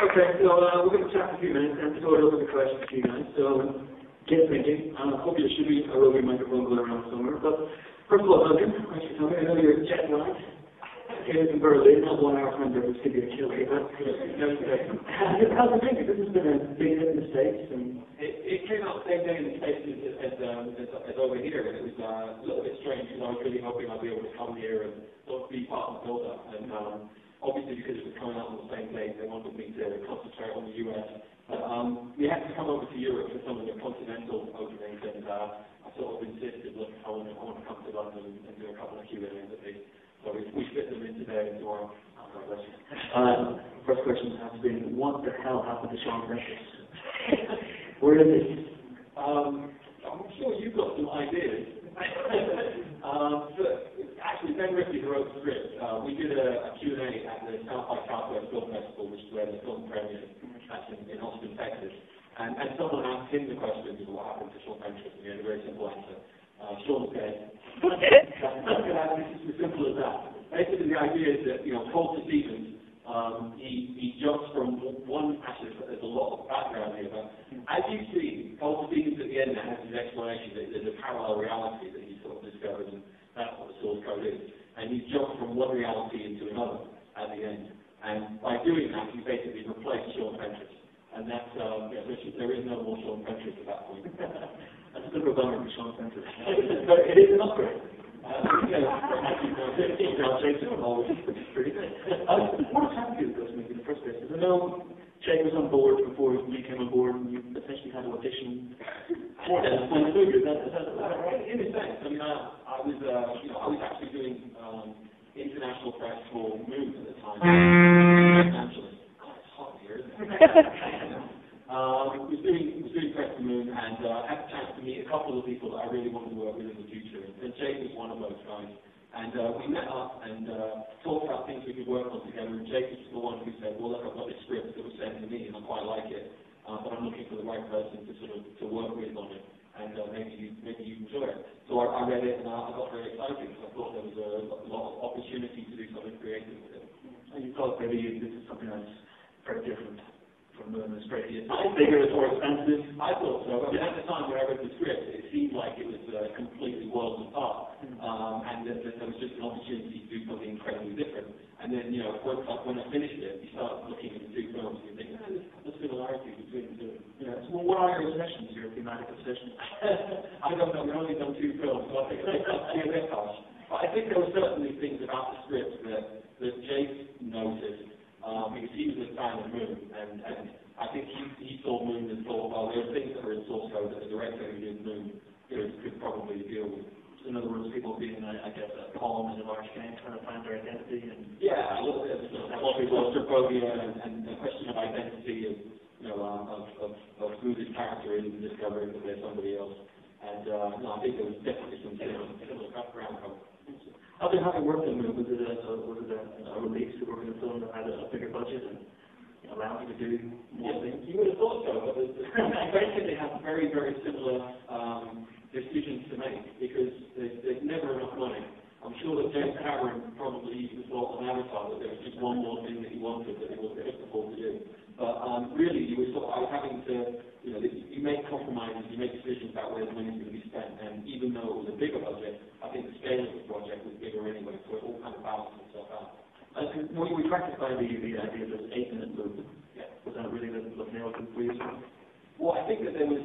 Okay, so we're going to chat for a few minutes and throw it over the questions to you guys. So get thinking. Hopefully there should be a roving microphone going around somewhere. But first of all, Duncan, thanks for coming. I know you're jet lagged. Here in Berlin, not 1 hour time difference could be a killer. But how's it been? This has been a big hit in the States. And it came out the same day in the States as over here, and it was a little bit strange because I was really hoping I'd be able to come here and sort of be part of the build-up. And obviously, because it was coming out on the same day, they wanted me to concentrate on the US. But we had to come over to Europe for some of the continental openings, and I sort of insisted, look, I want to come to London and do a couple of Q&As at least. So we fit them in today and tomorrow. First question has been, what the hell happened to Sean Precious? Where is he? I'm sure you've got some ideas. But actually, Ben Ripley wrote the script. We did a Q&A at the South by Southwest Film Festival, which is where the film premiered. That's in Austin, Texas. And someone asked him the question, what happened to Sean Precious? And he had a very simple answer. Sean's dead. It's as simple as that. Basically, the idea is that, Colter Stevens, he jumps from one, actually, there's a lot of background here, but as you see, Colter Stevens at the end there has his explanation that there's a parallel reality that he sort of discovered, and that's what the source code is. And he's jumped from one reality into another at the end. And by doing that, he basically replaced Sean Precious. And that's, there is no more Sean Precious at that point. That's a bit of a bummer for Sean Precious. But it is an upgrade. Pretty good. What attracted you to this movie in the first place? Because I know Jake was on board before you came on board, and you essentially had to audition for this movie. Is that right? In a sense, I mean, I was actually doing international press for Moon at the time. Los Angeles. God, it's hot here, isn't it? was doing press for Moon, and had the chance to meet a couple of people that I really wanted to work with in the future. And Jake was one of those guys. And we met up and talked about things we could work on together. And Jake was the one who said, well, look, I've got this script that was sent to me, and I quite like it. But I'm looking for the right person to work with on it. And maybe you enjoy it. So I read it, and I got very excited because I thought there was a lot of opportunity to do something creative with it. And you thought maybe this is something that's very different from Moon. It's pretty bigger, it's more expensive. I thought so. I mean, at the time when I read the script, it seemed like it was completely worlds apart. And there was just an opportunity to do something incredibly different. And then, when I finished it, you start looking at the two films and you think, there's a similarity between the two. Yeah. So what are your obsessions, your thematic obsessions? I don't know. We've only done 2 films, so I think that's a bit harsh. But I think there were certainly things about the script that Jake noticed, because he was a fan of Moon, and I think he saw Moon and thought, well, there are things that are in source code that the director who did Moon could probably deal with. In other words, people being, I guess, a column in a large game, trying to find their identity. And yeah, a little bit of claustrophobia and the question of identity of who this character is and discovering that there's somebody else. And I think there was definitely some similar background. How did it work in Moon? Was it a release to work in a film that had a bigger budget and allowed you to do more things? You would have thought so, but basically they have very, very similar decisions to make because there's never enough money. I'm sure that James Cameron probably even thought on Avatar that there was just one more thing that he wanted that he wasn't able to do. But really, I was having to, you make compromises, you make decisions about where the money is going to be spent, and even though it was a bigger budget, I think the scale of the project was bigger anyway, so it all kind of balanced itself out. Were you attracted by the idea of this 8-minute movie? Yeah. Was that really the nail for you? Well, I think that there was,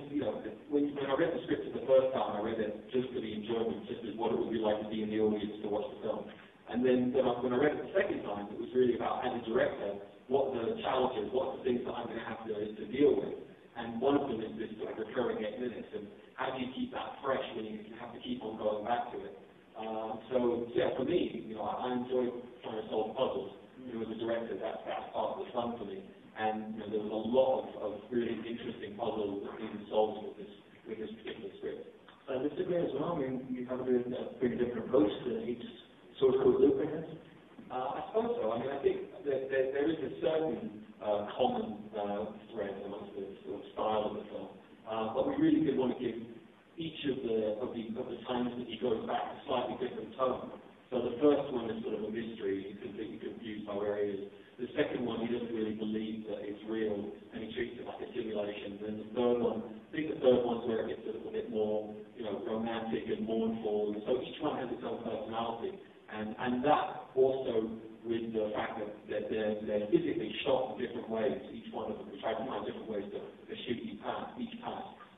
when I read the script for the first time, I read it just for the enjoyment, just as what it would be like to be in the audience to watch the film. And then when I read it the second time, it was really about, as a director, what the challenges, what the things that I'm going to have to deal with. And one of them is this sort of recurring 8 minutes, and how do you keep that fresh when you have to keep on going back to it. So, yeah, for me, I enjoy trying to solve puzzles. As a director, that's part of the fun for me. And there was a lot of really interesting puzzles that we can solve with this particular script. Stylistically as well, I mean, you have a pretty different approach to each source code loop, I guess? I suppose so. I mean, I think that there is a certain common thread amongst the sort of style of the film, but we really did want to give each of the times that he goes back a slightly different tone. So the first one is sort of a mystery, he's completely confused by where he is. The second one, he doesn't really believe that it's real, and he treats it like a simulation. And the third one, I think the third one's where it gets a little bit more, romantic and mournful. And so each one has its own personality, and that also with the fact that they're physically shot in different ways. Each one of them, we try to find different ways to shoot each pass.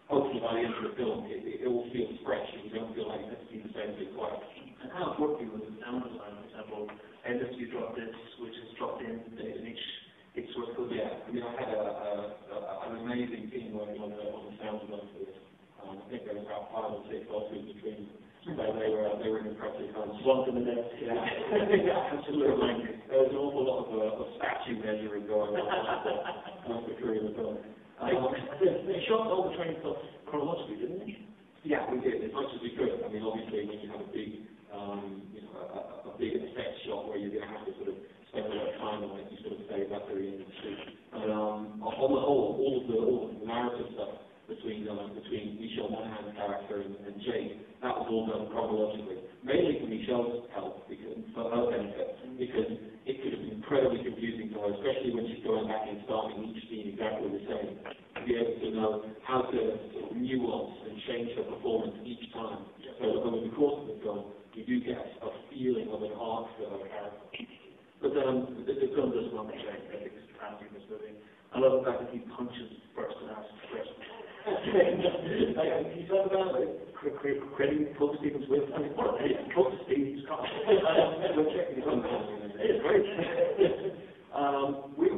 Hopefully by the end of the film, it all feels fresh, and you don't feel like it's been the same thing twice. And how it's working with the sound design, for example, and if you drop this, which is dropped in each sort of yeah. I mean, I had an amazing team working on the sound design for this. I think there was about 5 or 6 authors between them. So they were an impressive bunch. Swamp in the net. Yeah. Yeah, absolutely. There was an awful lot of statue measuring going on the career of the film. They shot all the training stuff chronologically, didn't they? Yeah, we did, as much as we could. I mean, obviously, when you have a big, a big effect shot where you're going to have to sort of spend a lot of time on it, you sort of save that to the end of the shoot. But on the whole, all of the narrative stuff between Michel Monaghan's character and Jake, that was all done chronologically. Mainly for Michelle's help, for her benefit, because it could have been incredibly confusing to her, especially when she's going back and starting each scene exactly the same. To be able to know how to sort of nuance and change her performance each time. So over the course of the film, you do get a feeling of an arc for her character. But the film does one thing, I think it's fantastic in this movie. I love the fact that he punches first and asks questions. Can you talk about creating Coach Stevens with? I mean, what is Coach Stevens? We're checking it out. It's great.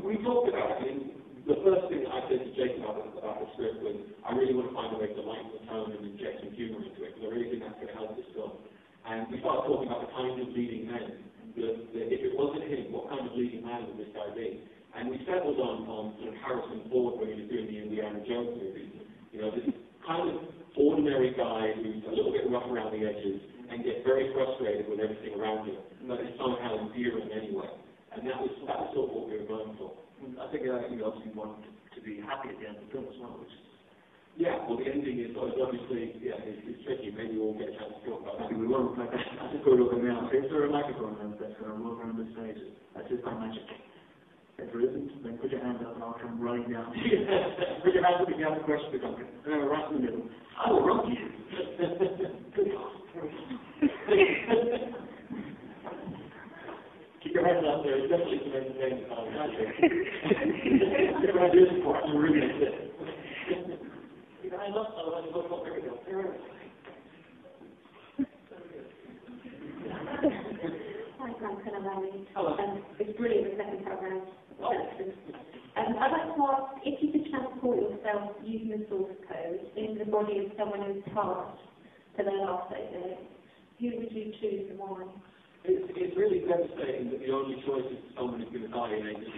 We talked about it. I mean, the first thing that I said to Jason about the script was, I really want to find a way to lighten the tone and inject some humour into it, because I really think that's going to help this film. And we started talking about the kind of leading man. If it wasn't him, what kind of leading man would this guy be? And we settled on sort of Harrison Ford when he was doing the Indiana Jones movies. This kind of ordinary guy who's a little bit rough around the edges and gets very frustrated with everything around him, but is somehow endearing anyway. And that was sort of what we were going for. I think you obviously want to be happy at the end of the film as well, which is... Yeah, well, the ending is obviously, it's tricky. Maybe we'll get a chance to talk about that. We won't. I just go looking now. Is there a microphone that's going to roll around this stage? That's just by magic. If there isn't, then put your hand up and I'll come running down. Put your hand up if you have a question for Duncan. Right in the middle. I will rock you. Keep your hands up there. It's definitely some entertainment. If I do this for I'm really going to sit. Keep your hands up, otherwise you'll go. There we go. Hi, Duncan and Larry. Hello. It's brilliant, the second program. I'd like to ask, if you could transport yourself using the source code into the body of someone who's passed for their last 8 minutes, who would you choose and why? It's really devastating that the only choice is someone who's going to die in 8 minutes.